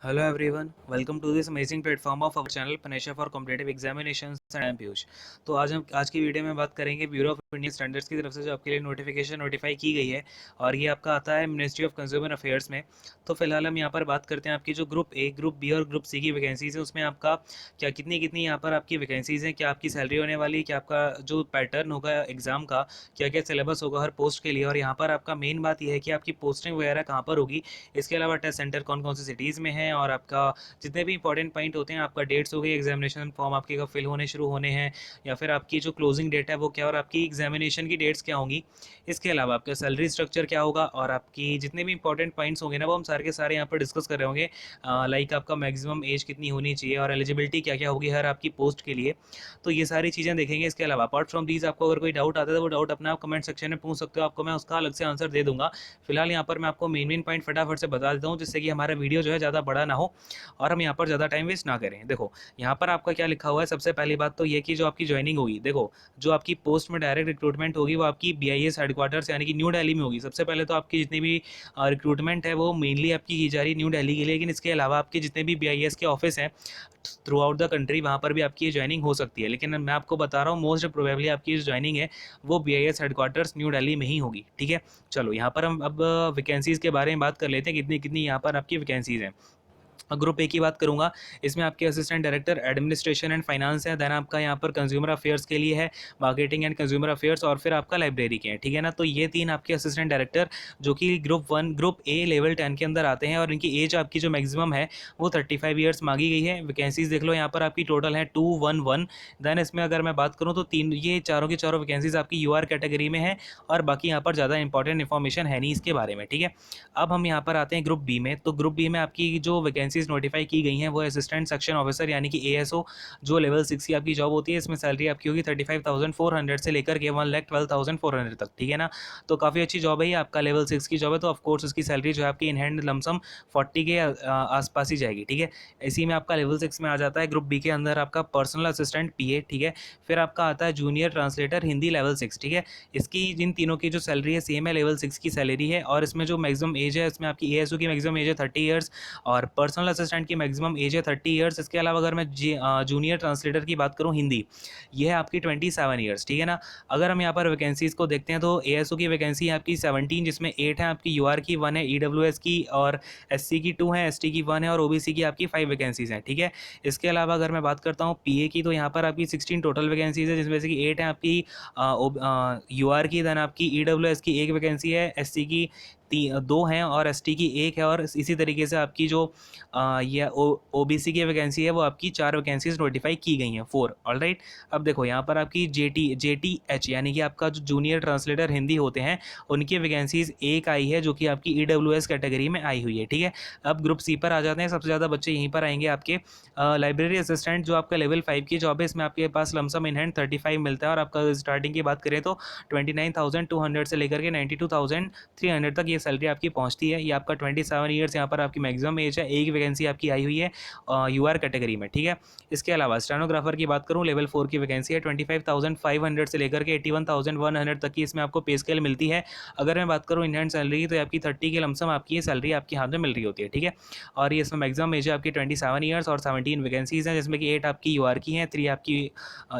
Hello everyone, welcome to this amazing platform of our channel पनेशा for competitive examinations and I am Piyush. तो आज की video में बात करेंगे ब्यूरो ऑफ इंडियन स्टैंडर्ड्स की तरफ से जो आपके लिए नोटिफिकेशन नोटिफाई की गई है और ये आपका आता है मिनिस्ट्री ऑफ कंज्यूमर अफेयर्स में। तो फिलहाल हम यहाँ पर बात करते हैं आपकी जो ग्रुप ए, ग्रुप बी और ग्रुप सी की वैकेंसीज है उसमें आपका क्या कितनी कितनी यहाँ पर आपकी वैकेंसीज हैं, क्या आपकी सैलरी होने वाली है, क्या आपका जो पैटर्न होगा एग्जाम का, क्या क्या सिलेबस होगा हर पोस्ट के लिए, और यहाँ पर आपका मेन बात यह है कि आपकी पोस्टिंग वगैरह कहाँ पर होगी। इसके अलावा टेस्ट सेंटर कौन कौन सी सिटीज़ में है और आपका जितने भी इंपॉर्टेंट पॉइंट होते हैं, आपका डेट्स हो गई, एग्जामिनेशन फॉर्म आपके कब फिल होने शुरू होने हैं, या फिर आपकी जो क्लोजिंग डेट है वो क्या, और आपकी एग्जामिनेशन की डेट्स क्या होंगी। इसके अलावा आपका सैलरी स्ट्रक्चर क्या होगा और आपकी जितने भी इंपॉर्टेंट पॉइंट्स होंगे ना वो हम सारे के सारे यहाँ पर डिस्कस कर रहे होंगे। लाइक आपका मैक्सिमम एज कितनी होनी चाहिए और एलिजिबिलिटी क्या क्या होगी हर आपकी पोस्ट के लिए। तो ये सारी चीज़ें देखेंगे। इसके अलावा अपार्ट फ्रॉम दीज आपको अगर कोई डाउट आता है तो वो डाउट अपना आप कमेंट सेक्शन में पूछ सकते हो, आपको मैं उसका अलग से आंसर दे दूंगा। फिलहाल यहाँ पर मैं आपको मेन पॉइंट फटाफट से बता देता हूँ जिससे कि हमारा वीडियो जो है ज़्यादा बड़ा ना हो और हम यहाँ पर ज़्यादा टाइम वेस्ट ना करें। देखो यहाँ पर आपका क्या लिखा हुआ है। सबसे पहली बात तो ये कि जो आपकी ज्वाइनिंग होगी, देखो जो आपकी पोस्ट में डायरेक्ट रिक्रूटमेंट होगी वो आपकी BIS हेडक्वार्टर्स यानी कि न्यू दिल्ली में होगी। सबसे पहले तो आपकी जितनी भी रिक्रूटमेंट है वो मेनली आपकी की जा रही है न्यू दिल्ली के लिए, लेकिन इसके अलावा आपके जितने भी BIS के ऑफिस हैं थ्रू आउट द कंट्री वहाँ पर भी आपकी ज्वाइनिंग हो सकती है। लेकिन मैं आपको बता रहा हूँ मोस्ट प्रोबेबली आपकी जो ज्वाइनिंग है वो BIS हेडक्वार्टर्स न्यू दिल्ली में ही होगी। ठीक है, चलो यहाँ पर हम अब वैकेंसीज़ के बारे में बात कर लेते हैं, कितनी कितनी यहाँ पर आपकी वैकेंसीज़ हैं। ग्रुप ए की बात करूंगा, इसमें आपके assistant director administration and finance है, देन आपका यहाँ पर कंज्यूमर अफेयर्स के लिए है, मार्केटिंग एंड कंज्यूमर अफेयर्स, और फिर आपका लाइब्रेरी के हैं। ठीक है ना, तो ये तीन आपके असिस्टेंट डायरेक्टर जो कि ग्रुप ए लेवल 10 के अंदर आते हैं और इनकी एज आपकी जो मैक्सिमम है वो 35 ईयर्स मांगी गई है। वैकेंसीज देख लो यहाँ पर आपकी टोटल है 211। देन इसमें अगर मैं बात करूँ तो तीन ये चारों की चारों वैकेंसीज आपकी UR कैटेगरी में है और बाकी यहाँ पर ज़्यादा इंपॉर्टेंट इन्फॉर्मेशन है नहीं इसके बारे में। ठीक है, अब हम यहाँ पर आते हैं ग्रुप बी में। तो ग्रुप बी में आपकी जो वैकेंसीज नोटिफाई की गई हैं वो असिस्टेंट सेक्शन ऑफिसर यानी कि ASO जो लेवल 6 की आपकी जॉब होती है। इसमें सैलरी आपकी होगी 35,400 से लेकर के 1,12,400 तक। ठीक है ना, तो काफ़ी अच्छी जॉब है ये, आपका लेवल 6 की जॉब है, तो ऑफकोर्स इसकी सैलरी जो है आपकी इन हैंड लमसम 40 के आसपास ही जाएगी। ठीक है, इसी में आपका लेवल 6 में आ जाता है ग्रुप बी के अंदर आपका पर्सनल असिस्टेंट PA। ठीक है, फिर आपका आता है जूनियर ट्रांसलेटर हिंदी लेवल 6। ठीक है, इसकी जिन तीनों की जो सैलरी है सेम है, लेवल 6 की सैलरी है, और इसमें जो मैक्सिमम एज है इसमें आपकी ASO की मैक्सिमम एज है 30 ईयर्स और पर्सनल असिस्टेंट की मैक्सिमम एज है 30 ईयर्स। इसके अलावा अगर मैं जूनियर ट्रांसलेटर की बात करूँ हिंदी, ये है आपकी 27 ईयर्स। ठीक है ना, अगर हम यहाँ पर वैकेंसीज़ को देखते हैं तो ASO की वैकेंसी है आपकी 17, जिसमें 8 है आपकी UR की, 1 है EWS की, और SC की 2 है, ST की 1 है, और OBC की आपकी 5 वैकेंसीज़ हैं। ठीक है, इसके अलावा अगर मैं बात करता हूँ PA की, तो यहाँ पर आपकी 16 टोटल वैकेंसीज़ है, जिसमें से कि 8 है आपकी UR की, देन आपकी EWS की 1 वैकेंसी है, SC की 2 हैं और ST की 1 है, और इसी तरीके से आपकी जो ये OBC की वैकेंसी है वो आपकी 4 वैकेंसीज नोटिफाई की गई हैं, 4। ऑलराइट, अब देखो यहाँ पर आपकी JTH यानी कि आपका जो जूनियर ट्रांसलेटर हिंदी होते हैं उनकी वैकेंसीज 1 आई है जो कि आपकी EWS कैटेगरी में आई हुई है। ठीक है, अब ग्रुप सी पर आ जाते हैं। सबसे ज़्यादा बच्चे यहीं पर आएंगे आपके लाइब्रेरी असिस्टेंट जो आपका लेवल 5 की जॉब है। इसमें आपके पास लमसम इन हैंड 35 मिलता है और आपका स्टार्टिंग की बात करें तो 29,200 से लेकर के 92,300 तक ये सैलरी आपकी पहुंचती है। ये आपका 27 ईयर्स यहाँ पर आपकी मैक्सिमम एज है, एक वैकेंसी आपकी आई हुई है UR कैटेगरी में। ठीक है, इसके अलावा स्टेनोग्राफर की बात करूँ, लेवल 4 की वैकेंसी है, 25,500 से लेकर के 81,100 तक की इसमें आपको पे स्केल मिलती है। अगर मैं बात करूँ इन हैंड सैलरी की तो आपकी 30 के लमसम आपकी ये सैलरी आपके हाथ में मिल रही होती है। ठीक है, और ये इसमें मैक्सिमम एज है आपकी 27 ईयर्स और 17 वैकेंसीज हैं, जिसमें कि 8 आपकी UR की हैं, 3 आपकी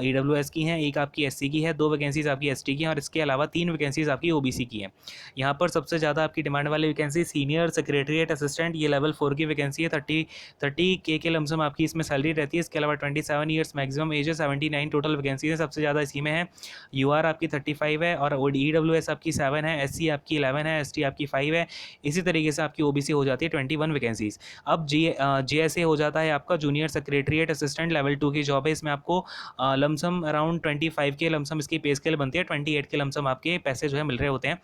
EWS की हैं, 1 आपकी SC की है, 2 वैकेंसीज आपकी ST की हैं, और इसके अलावा 3 वैकेंसीज आपकी OBC की हैं। यहाँ पर सबसे ज़्यादा आपकी डिमांड वाली वैकेंसी सीनियर सेक्रेटरीट असिस्टेंट, ये लेवल 4 की वैकेंसी है, 30 के लमसम आपकी इसमें सैलरी रहती है। इसके अलावा 27 ईयर्स मैक्सिमम एज है, 79 टोटल वैकेंसी है, सबसे ज़्यादा इसी में है। UR आपकी 35 है और EWS आपकी 7 है, SC आपकी 11 है, ST आपकी 5 है। इसी तरीके से आपकी OBC हो जाती है 21 वैकेंसीज। अब JSA हो जाता है आपका जूनियर सेक्रेटरीट असिस्टेंट, लेवल 2 की जॉब है। इसमें आपको लमसम अराउंड 25 के लमसम इसकी पे स्केल बनती है, 28 के लमसम आपके पैसे जो है मिल रहे होते हैं,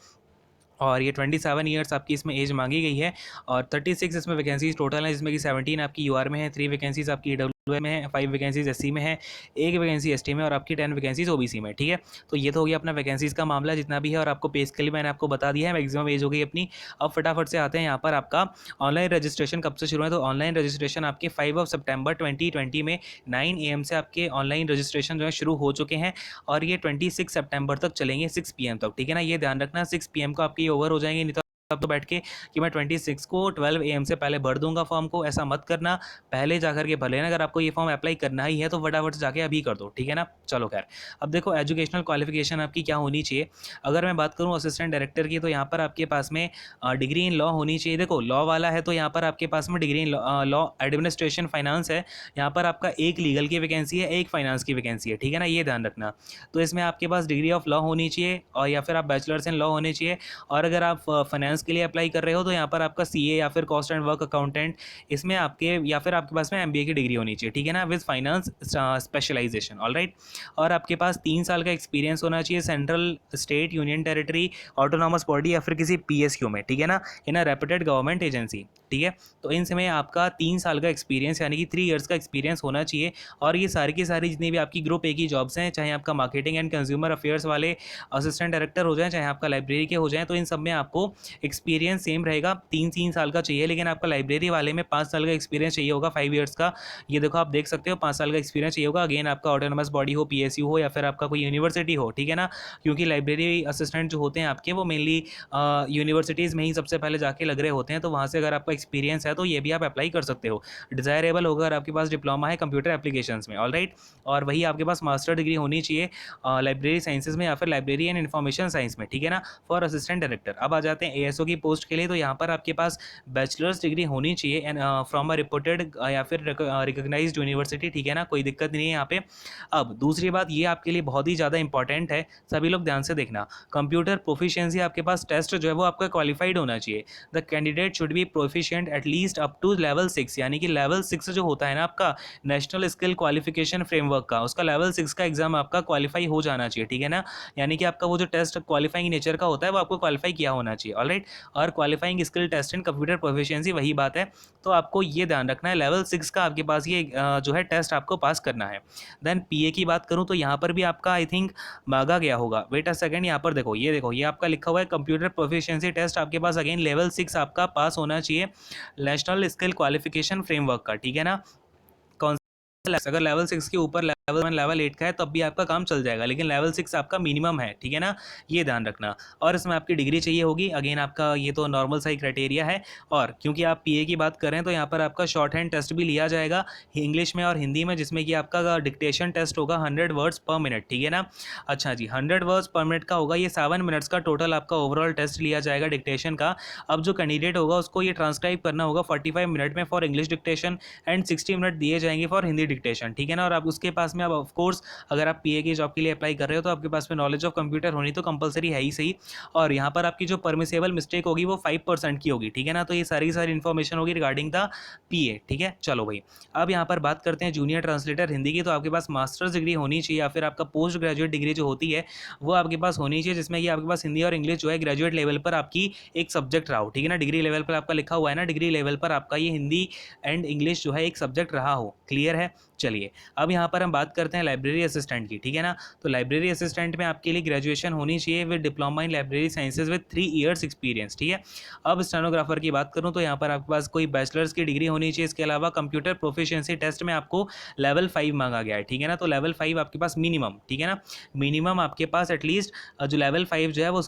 और ये 27 ईयर्स आपकी इसमें एज मांगी गई है। और 36 इसमें वैकेंसीज टोटल है, जिसमें कि 17 आपकी UR में है, 3 वैकेंसीज आपकी EWS में है, 5 वैकेंसीज SC में है, 1 वैकेंसी ST में, और आपकी 10 वैकेंसीज OBC में। ठीक है, तो ये तो हो गया अपना वैकेंसीज का मामला जितना भी है, और आपको पे स्केल मैंने आपको बता दिया है, मैक्सिमम एज हो गई अपनी। अब फटाफट से आते हैं यहाँ पर आपका ऑनलाइन रजिस्ट्रेशन कब से शुरू है। तो ऑनलाइन रजिस्ट्रेशन आपके 5 सितंबर 2020 में 9 AM से आपके ऑनलाइन रजिस्ट्रेशन जो है शुरू हो चुके हैं, और ये 26 सितंबर तक चलेंगे 6 PM तक। ठीक है ना, ये ध्यान रखना 6 PM को आपकी ओवर हो जाएंगे, नहीं तो तो बैठ के कि मैं 26 को 12 AM से पहले भर दूंगा फॉर्म को, ऐसा मत करना। पहले जाकर के भले ना, अगर आपको ये फॉर्म अप्लाई करना ही है तो फटाफट से जाके अभी कर दो, ठीक है ना। चलो खैर, अब देखो एजुकेशनल क्वालिफिकेशन आपकी क्या होनी चाहिए। अगर मैं बात करूँ असिस्टेंट डायरेक्टर की, तो यहाँ पर आपके पास में डिग्री इन लॉ होनी चाहिए। देखो लॉ वाला है तो यहाँ पर आपके पास में degree in law administration finance है। यहाँ पर आपका एक लीगल की वैकेंसी है, एक फाइनेंस की वैकेंसी है, ठीक है ना, ये ध्यान रखना। तो इसमें आपके पास डिग्री ऑफ लॉ होनी चाहिए और या फिर आप बैचलर्स इन लॉ होने चाहिए। और अगर आप फाइनेंस के लिए अप्लाई कर रहे हो तो यहाँ पर आपका सीए या फिर कॉस्ट एंड वर्क अकाउंटेंट, इसमें आपके या फिर आपके पास में एमबीए की डिग्री होनी चाहिए, ठीक है ना, विद फाइनेंस स्पेशलाइजेशन। ऑलराइट। और आपके पास 3 साल का एक्सपीरियंस होना चाहिए central, state, union territory, autonomous body या फिर किसी पीएसयू में, ठीक है ना, इन अ रेपुटेड गवर्नमेंट एजेंसी, ठीक है। तो इन समय आपका 3 साल का एक्सपीरियंस यानी कि 3 इयर्स का एक्सपीरियंस होना चाहिए। और ये सारी की सारी जितनी भी आपकी ग्रुप ए की जॉब्स हैं, चाहे आपका मार्केटिंग एंड कंज्यूमर अफेयर्स वाले असिस्टेंट डायरेक्टर हो जाए, चाहे आपका लाइब्रेरी के हो जाए, तो इन सब में आपको एक्सपीरियंस सेम रहेगा, 3 साल का चाहिए। लेकिन आपका लाइब्रेरी वाले में 5 साल का एक्सपीरियंस चाहिए होगा, 5 इयर्स का। ये देखो आप देख सकते हो 5 साल का एक्सपीरियंस चाहिए होगा। अगेन आपका ऑटोनॉमस बॉडी हो, पीएसयू हो या फिर आपका कोई यूनिवर्सिटी हो, ठीक है ना, क्योंकि लाइब्रेरी असिस्टेंट जो होते हैं आपके वो मेनली यूनिवर्सिटीज़ में ही सबसे पहले जाके लग रहे होते हैं। तो वहाँ से अगर आपका एक्सपीरियंस है तो ये भी आप अप्लाई कर सकते हो। डिज़ायरेबल होगा अगर आपके पास डिप्लोमा है कंप्यूटर एप्लीकेशंस में, ऑलराइट। और वही आपके पास मास्टर डिग्री होनी चाहिए लाइब्रेरी साइंसेज में या फिर लाइब्रेरी एंड इन्फॉर्मेशन साइंस में, ठीक है ना, फॉर असिस्टेंट डायरेक्टर। अब आ जाते हैं एएसओ की पोस्ट के लिए। तो यहाँ पर आपके पास बैचलर्स डिग्री होनी चाहिए एंड फ्रॉम अ रिपोर्टेड या फिर रिकॉग्नाइज्ड यूनिवर्सिटी, ठीक है ना, कोई दिक्कत नहीं है यहाँ पे। अब दूसरी बात ये आपके लिए बहुत ही ज़्यादा इंपॉर्टेंट है, सभी लोग ध्यान से देखना। कंप्यूटर प्रोफिशिएंसी आपके पास टेस्ट जो है वो आपका क्वालिफाइड होना चाहिए। The candidate should be proficient at least up to level 6, यानी कि लेवल 6 जो होता है ना आपका नेशनल स्किल क्वालिफिकेशन फ्रेमवर्क का, उसका लेवल 6 का एग्जाम आपका क्वालिफाई हो जाना चाहिए, ठीक है ना। यानी कि आपका वो जो टेस्ट क्वालिफाइंग नेचर का होता है वो आपको क्वालिफाई किया होना चाहिए, ऑलराइट। और qualifying skill test in computer proficiency वही बात है। तो आपको ये ध्यान रखना है लेवल 6 का आपके पास ये जो है टेस्ट आपको पास करना है। देन पीए की बात करूँ तो यहाँ पर भी आपका आई थिंक मांगा गया होगा, वेट अ सेकंड, यहाँ पर देखो ये आपका लिखा हुआ है कंप्यूटर प्रोफिशिएंसी टेस्ट आपके पास अगेन लेवल 6 आपका पास होना चाहिए नेशनल स्किल क्वालिफिकेशन फ्रेमवर्क का, ठीक है ना। अगर लेवल 6 के ऊपर लेवल 1 लेवल 8 का है तब भी आपका काम चल जाएगा, लेकिन लेवल 6 आपका मिनिमम है, ठीक है ना, ये ध्यान रखना। और इसमें आपकी डिग्री चाहिए होगी, अगेन आपका ये तो नॉर्मल सा ही क्राइटेरिया है। और क्योंकि आप पीए की बात कर रहे हैं तो यहाँ पर आपका शॉर्ट हैंड टेस्ट भी लिया जाएगा इंग्लिश में और हिंदी में, जिसमें कि आपका डिक्टेशन टेस्ट होगा 100 वर्ड्स पर मिनट, ठीक है ना। अच्छा जी, 100 वर्ड्स पर मिनट का होगा, ये 7 मिनट्स का टोटल आपका ओवरऑल टेस्ट लिया जाएगा डिक्टेशन का। अब जो कैंडिडेट होगा उसको ये ट्रांसक्राइब करना होगा 45 मिनट में for English dictation and 60 minute दिए जाएंगे फॉर हिंदी डिक्टेशन, ठीक है ना। और आप उसके पास में, अब ऑफ कोर्स अगर आप पीए की जॉब के लिए अप्लाई कर रहे हो तो आपके पास में नॉलेज ऑफ कंप्यूटर होनी तो कंपलसरी है ही सही। और यहाँ पर आपकी जो परमिसेबल मिस्टेक होगी वो 5% की होगी, ठीक है ना। तो ये सारी इन्फॉर्मेशन होगी रिगार्डिंग द पीए, ठीक है। चलो भाई, अब यहाँ पर बात करते हैं जूनियर ट्रांसलेटर हिंदी की। तो आपके पास मास्टर्स डिग्री होनी चाहिए या फिर आपका पोस्ट ग्रेजुएट डिग्री जो होती है वो आपके पास होनी चाहिए, जिसमें कि आपके पास हिंदी और इंग्लिश जो है ग्रेजुएट लेवल पर आपकी एक सब्जेक्ट रहा हो, ठीक है ना। डिग्री लेवल पर आपका लिखा हुआ है ना, डिग्री लेवल पर आपका ये हिंदी एंड इंग्लिश जो है एक सब्जेक्ट रहा हो, क्लियर है। चलिए, अब यहाँ पर हम बात करते हैं लाइब्रेरी असिस्टेंट की, ठीक है ना। तो लाइब्रेरी असिस्टेंट में आपके लिए ग्रेजुएशन होनी चाहिए with diploma in library sciences with 3 years experience, ठीक है। अब स्टेनोग्राफर की बात करूँ तो यहाँ पर आपके पास कोई बैचलर्स की डिग्री होनी चाहिए। इसके अलावा कंप्यूटर प्रोफिशिएंसी टेस्ट में आपको लेवल 5 मांगा गया है, ठीक है ना। तो लेवल 5 आपके पास मिनिमम, ठीक है ना, मिनिमम आपके पास एटलीस्ट जो लेवल 5 जो है वो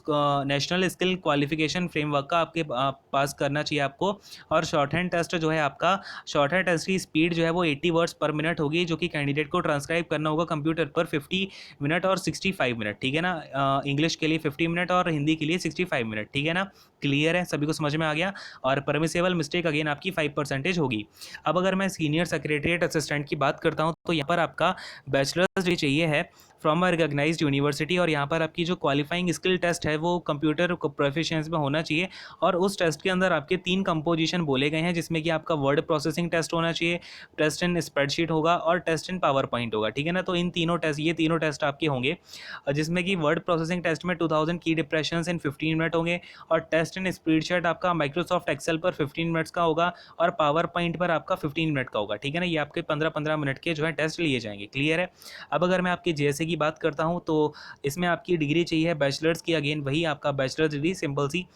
नेशनल स्किल क्वालिफिकेशन फ्रेमवर्क का आपके पास करना चाहिए आपको। और शॉर्ट हैंड टेस्ट जो है आपका, शॉर्ट हैंड टेस्ट की स्पीड जो है वो 80 वर्ड्स पर मिनट होगी, जो कि कैंडिडेट को ट्रांसक्राइब करना होगा कंप्यूटर पर 50 मिनट और 65 मिनट, ठीक है ना। इंग्लिश के लिए 50 मिनट और हिंदी के लिए 65 मिनट, ठीक है ना। क्लियर है, सभी को समझ में आ गया। और परमिसेबल मिस्टेक अगेन आपकी 5% होगी। अब अगर मैं सीनियर सेक्रेटरीट असिस्टेंट की बात करता हूँ तो यहाँ पर आपका बैचलर्स डिग्री चाहिए है फ्रॉम अ रिकॉग्नाइज्ड यूनिवर्सिटी। और यहाँ पर आपकी जो क्वालिफाइंग स्किल टेस्ट है वो कंप्यूटर प्रोफिशिएंसी में होना चाहिए। और उस टेस्ट के अंदर आपके 3 कंपोजिशन बोले गए हैं, जिसमें कि आपका वर्ड प्रोसेसिंग टेस्ट होना चाहिए, टेस्ट इन स्प्रेडशीट होगा और टेस्ट इन पावर पॉइंट होगा, ठीक है ना। तो इन तीनों टेस्ट, ये तीनों टेस्ट आपके होंगे, जिसमें कि वर्ड प्रोसेसिंग टेस्ट में 2000 की डिप्रेशंस इन 15 मिनट होंगे। और टेस्ट इन स्प्रेडशीट आपका माइक्रोसॉफ्ट एक्सेल पर 15 मिनट्स का होगा और पावर पॉइंट पर आपका 15 मिनट का होगा, ठीक है ना। ये आपके 15-15 मिनट के जो है टेस्ट लिए जाएंगे, क्लियर है। अब अगर मैं आपके जेएसए की बात करता हूँ तो इसमें आपकी डिग्री चाहिए बैचलर्स की, अगेन वही आपका बैचलर्स डिग्री सिंपल सी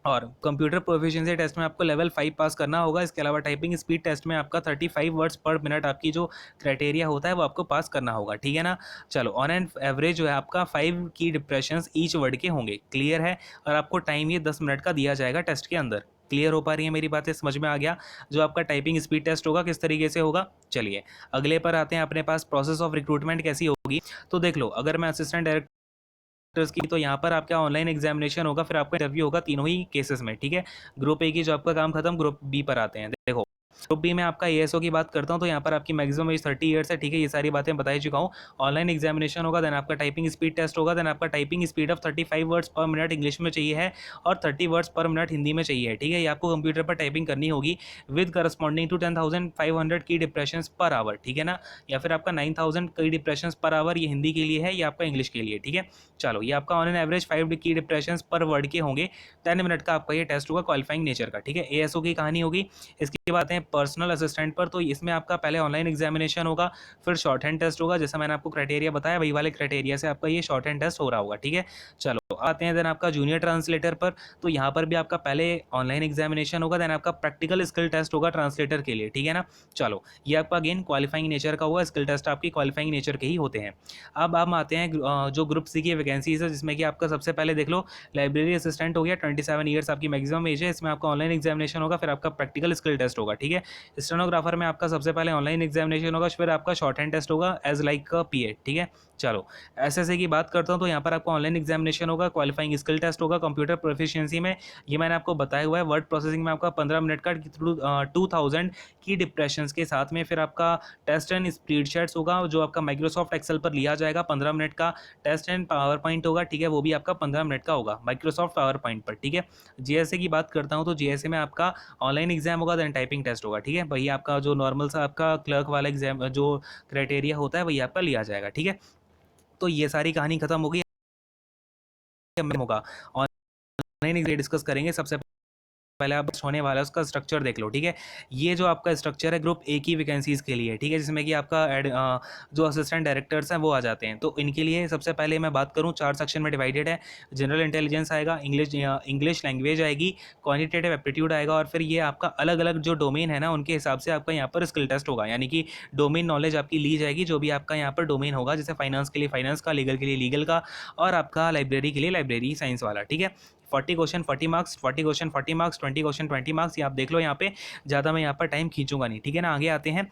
और कंप्यूटर प्रोफिशिएंसी टेस्ट में आपको लेवल 5 पास करना होगा। इसके अलावा टाइपिंग स्पीड टेस्ट में आपका 35 वर्ड्स पर मिनट आपकी जो क्राइटेरिया होता है वो आपको पास करना होगा, ठीक है ना। चलो, ऑन एन एवरेज जो है आपका 5 की डिप्रेशंस ईच वर्ड के होंगे, क्लियर है। और आपको टाइम ये 10 मिनट का दिया जाएगा टेस्ट के अंदर। क्लियर हो पा रही है मेरी बातें, समझ में आ गया जो आपका टाइपिंग स्पीड टेस्ट होगा किस तरीके से होगा। चलिए अगले पर आते हैं अपने पास, प्रोसेस ऑफ रिक्रूटमेंट कैसी होगी। तो देख लो, अगर मैं असिस्टेंट डायरेक्टर की, तो यहाँ पर आपका ऑनलाइन एग्जामिनेशन होगा, फिर आपका इंटरव्यू होगा तीनों ही केसेस में, ठीक है। ग्रुप ए की जो आपका काम खत्म, ग्रुप बी पर आते हैं। देखो, ग्रुप बी में आपका एएसओ की बात करता हूँ, तो यहाँ पर आपकी मैक्सिमम एज 30 ईयर्स है, ठीक है। ये सारी बातें बता ही चुका हूँ। ऑनलाइन एग्जामिनेशन होगा, देन आपका टाइपिंग स्पीड टेस्ट होगा, देन आपका टाइपिंग स्पीड ऑफ 35 वर्ड्स पर मिनट इंग्लिश में चाहिए है और 30 वर्ड्स पर मिनट हिंदी में चाहिए है, ठीक है। ये आपको कंप्यूटर पर टाइपिंग करनी होगी विद करस्पॉन्डिंग टू 10,500 की डिप्रेशंस पर आवर, ठीक है ना। या फिर आपका 9,000 की डिप्रेशंस पर आवर, ये हिंदी के लिए है, ये आपका इंग्लिश के लिए, ठीक है। चलो, ये आपका ऑन एन एवरेज 5 की डिप्रेशंस पर वर्ड के होंगे। 10 मिनट का आपका ये टेस्ट होगा क्वालिफाइंग नेचर का, ठीक है। एएसओ की कहानी होगी। इसकी बात है पर्सनल असिस्टेंट पर, तो इसमें आपका पहले ऑनलाइन एग्जामिनेशन होगा, फिर शॉर्ट हैंड टेस्ट होगा। जैसा मैंने आपको क्राइटेरिया बताया, वही वाले क्राइटेरिया से आपका ये शॉर्ट हैंड टेस्ट हो रहा होगा, ठीक है। चलो आते हैं देन आपका जूनियर ट्रांसलेटर पर। तो यहाँ पर भी आपका पहले ऑनलाइन एग्जामिनेशन होगा, देन आपका प्रैक्टिकल स्किल टेस्ट होगा ट्रांसलेटर के लिए, ठीक है ना। चलो, ये आपका अगेन क्वालिफाइंग नेचर का होगा, स्किल टेस्ट आपकी क्वालिफाइंग नेचर के ही होते हैं। अब हम आते हैं जो ग्रुप सी की वैकेंसीज है, जिसमें कि आपका सबसे पहले देख लो, लाइब्रेरी असिस्टेंट हो गया, 27 ईयर्स आपकी मैक्सिमम एज है। इसमें आपका ऑनलाइन एग्जामिनेशन होगा, फिर आपका प्रैक्टिकल स्किल टेस्ट होगा, ठीक है। स्टेनोग्राफर में आपका सबसे पहले ऑनलाइन एग्जामिनेशन होगा, फिर आपका शॉर्ट हैंड टेस्ट होगा एज लाइक पीए, ठीक है। चलो, एसएसए की बात करता हूँ, तो यहाँ पर आपको ऑनलाइन एग्जामिनेशन होगा, क्वालिफाइंग स्किल टेस्ट होगा, कंप्यूटर प्रोफिशिएंसी में ये मैंने आपको बताया हुआ है। वर्ड प्रोसेसिंग में आपका 15 मिनट का 2000 की डिप्रेशंस के साथ में, फिर आपका टेस्ट एंड स्प्रेडशीट्स होगा, जो आपका माइक्रोसॉफ्ट एक्सेल पर लिया जाएगा। 15 मिनट का टेस्ट एंड पावर पॉइंट होगा, ठीक है, वो भी आपका 15 मिनट का होगा माइक्रोसॉफ्ट पावर पॉइंट पर, ठीक है। जीएसए की बात करता हूँ, तो जीएसए में आपका ऑनलाइन एग्जाम होगा, देन टाइपिंग टेस्ट होगा, ठीक है। वही आपका जो नॉर्मल सा आपका क्लर्क वाला एग्जाम जो क्राइटेरिया होता है, वही आपका लिया जाएगा, ठीक है। तो ये सारी कहानी खत्म हो गई। होगा ऑनलाइन डिस्कस करेंगे। सबसे पहले आप होने वाला है उसका स्ट्रक्चर देख लो, ठीक है। ये जो आपका स्ट्रक्चर है ग्रुप ए की वैकेंसीज के लिए, ठीक है, जिसमें कि आपका जो असिस्टेंट डायरेक्टर्स हैं वो आ जाते हैं। तो इनके लिए सबसे पहले मैं बात करूं, 4 सेक्शन में डिवाइडेड है। जनरल इंटेलिजेंस आएगा, इंग्लिश लैंग्वेज आएगी, क्वान्टिटेटिव एप्टीट्यूड आएगा, और फिर ये आपका अलग अलग जो डोमेन है ना, उनके हिसाब से आपका यहाँ पर स्किल टेस्ट होगा, यानी कि डोमेन नॉलेज आपकी ली जाएगी, जो भी आपका यहाँ पर डोमेन होगा। जैसे फाइनेंस के लिए फाइनेंस का, लीगल के लिए लीगल का, और आपका लाइब्रेरी के लिए लाइब्रेरी साइंस वाला, ठीक है। 40 question 40 marks, 40 question 40 marks, 20 question 20 marks. ये आप देख लो, यहाँ पे ज़्यादा मैं यहाँ पर टाइम खींचूंगा नहीं, ठीक है ना। आगे आते हैं,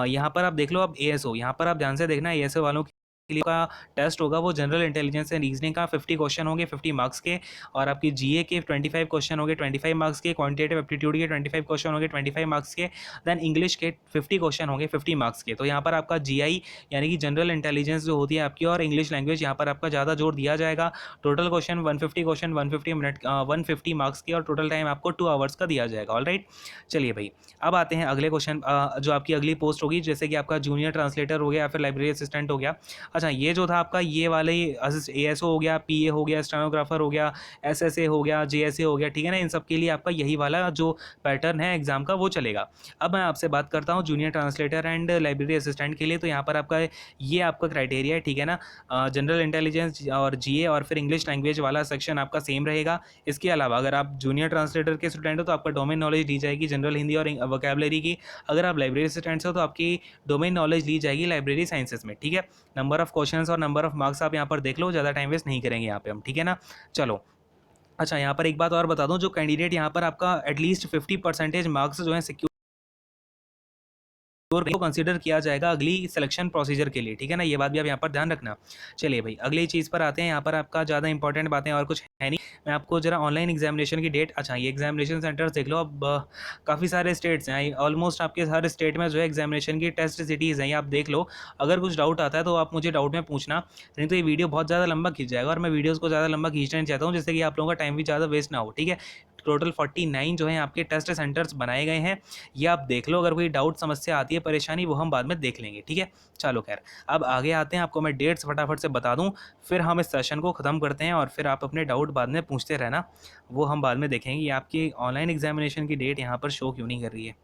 यहाँ पर आप देख लो अब एएसओ, यहाँ पर आप ध्यान से देखना, एएसओ वालों के लिए का टेस्ट होगा वो जनरल इंटेलिजेंस एंड रीजनिंग का 50 क्वेश्चन होंगे 50 मार्क्स के, और आपकी जीए के 25 क्वेश्चन होंगे 25 मार्क्स के, क्वांटिटेटिव एप्टीट्यूड के 25 क्वेश्चन होंगे 25 मार्क्स के, देन इंग्लिश के 50 क्वेश्चन होंगे 50 मार्क्स के। तो यहाँ पर आपका जीआई यानी कि जनरल इंटेलिजेंस जो होती है आपकी, और इंग्लिश लैंग्वेज, यहाँ पर आपका ज़्यादा जोर दिया जाएगा। Total question 150 question 150 minute 150 marks के, और टोटल टाइम आपको 2 आवर्स का दिया जाएगा। ऑल राइट, चलिए भाई, अब आते हैं अगले क्वेश्चन, जो आपकी अगली पोस्ट होगी, जैसे कि आपका जूनियर ट्रांसलेटर हो गया या फिर लाइब्रेरी असिस्टेंट हो गया। अच्छा, ये जो था आपका ये वाले एएसओ हो गया, पीए हो गया, स्टेनोग्राफर हो गया, एसएसए हो गया, जेएसए हो गया, ठीक है ना। इन सब के लिए आपका यही वाला जो पैटर्न है एग्जाम का वो चलेगा। अब मैं आपसे बात करता हूँ junior translator and library assistant के लिए। तो यहाँ पर आपका ये आपका क्राइटेरिया है, ठीक है ना। जनरल इंटेलिजेंस और जीए और फिर इंग्लिश लैंग्वेज वाला सेक्शन आपका सेम रहेगा। इसके अलावा अगर आप जूनियर ट्रांसलेटर के स्टूडेंट हो तो आपका डोमेन नॉलेज दी जाएगी जनरल हिंदी और वोकैबुलरी की। अगर आप लाइब्रेरी असिस्टेंट्स हो तो आपकी डोमेन नॉलेज ली जाएगी लाइब्रेरी साइंसेस में, ठीक है। नंबर ऑफ क्वेश्चंस और नंबर ऑफ मार्क्स आप यहाँ पर देख लो, ज़्यादा टाइम वेस्ट नहीं करेंगे यहाँ पे हम, ठीक है ना। चलो, अच्छा, यहाँ पर एक बात और बता दूं, जो कैंडिडेट यहाँ पर आपका एटलीस्ट 50% मार्क्स जो है सिक्योर को कंसीडर किया जाएगा अगली सिलेक्शन प्रोसीजर के लिए, ठीक है ना। ये बात भी आप यहाँ पर ध्यान रखना। चलिए भाई, अगली चीज़ पर आते हैं। यहाँ पर आपका ज़्यादा इंपॉर्टेंट बातें और कुछ है नहीं। मैं आपको जरा ऑनलाइन एग्जामिनेशन की डेट, अच्छा ये एग्जामिनेशन सेंटर्स देख लो। अब काफ़ी सारे स्टेट्स हैं, ऑलमोस्ट आपके हर स्टेट में जो है एग्जामिनेशन की टेस्ट सिटीज़ हैं, ये आप देख लो। अगर कुछ डाउट आता है तो आप मुझे डाउट में पूछना, नहीं तो ये वीडियो बहुत ज़्यादा लंबा खींच जाएगा, और मैं वीडियोज़ को ज़्यादा लंबा खींचना नहीं चाहता हूँ, जिससे कि आप लोगों का टाइम भी ज़्यादा वेस्ट ना हो, ठीक है। टोटल 49 जो है आपके टेस्ट सेंटर्स बनाए गए हैं, ये आप देख लो। अगर कोई डाउट समस्या आती है, परेशानी, वो हम बाद में देख लेंगे, ठीक है। चलो खैर, अब आगे आते हैं। आपको मैं डेट्स फटाफट से बता दूं, फिर हम इस सेशन को ख़त्म करते हैं, और फिर आप अपने डाउट बाद में पूछते रहना, वो हम बाद में देखेंगे। आपकी ऑनलाइन एग्जामिनेशन की डेट यहाँ पर शो क्यों नहीं कर रही है।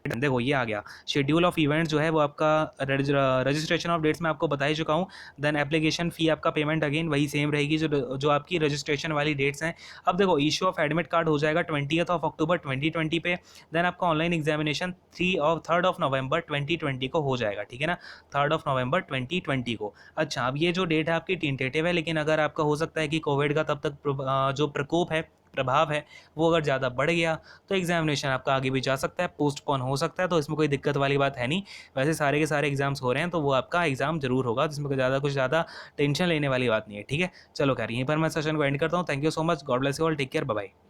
देखो ये आ गया शेड्यूल ऑफ इवेंट जो है वो आपका रजिस्ट्रेशन ऑफ डेट्स में आपको बता ही चुका हूँ। देन एप्लीकेशन फ़ी आपका पेमेंट अगेन वही सेम रहेगी जो जो आपकी रजिस्ट्रेशन वाली डेट्स हैं। अब देखो इशू ऑफ एडमिट कार्ड हो जाएगा 20th ऑफ अक्टूबर 2020 पे। देन आपका online examination 3rd of November 2020 को हो जाएगा, ठीक है ना, 3rd ऑफ नवंबर 2020 को। अच्छा, अब ये जो डेट है आपकी टेंटेटिव है, लेकिन अगर आपका हो सकता है कि कोविड का तब तक जो प्रकोप है, प्रभाव है, वो अगर ज़्यादा बढ़ गया तो एग्जामिनेशन आपका आगे भी जा सकता है, पोस्टपोन हो सकता है, तो इसमें कोई दिक्कत वाली बात है नहीं। वैसे सारे के सारे एग्जाम्स हो रहे हैं तो वो आपका एग्जाम जरूर होगा, जिसमें कुछ ज़्यादा टेंशन लेने वाली बात नहीं है, ठीक है। चलो खैर यहीं पर मैं सेशन को एंड करता हूँ। Thank you so much, God bless you all, take care, bye bye.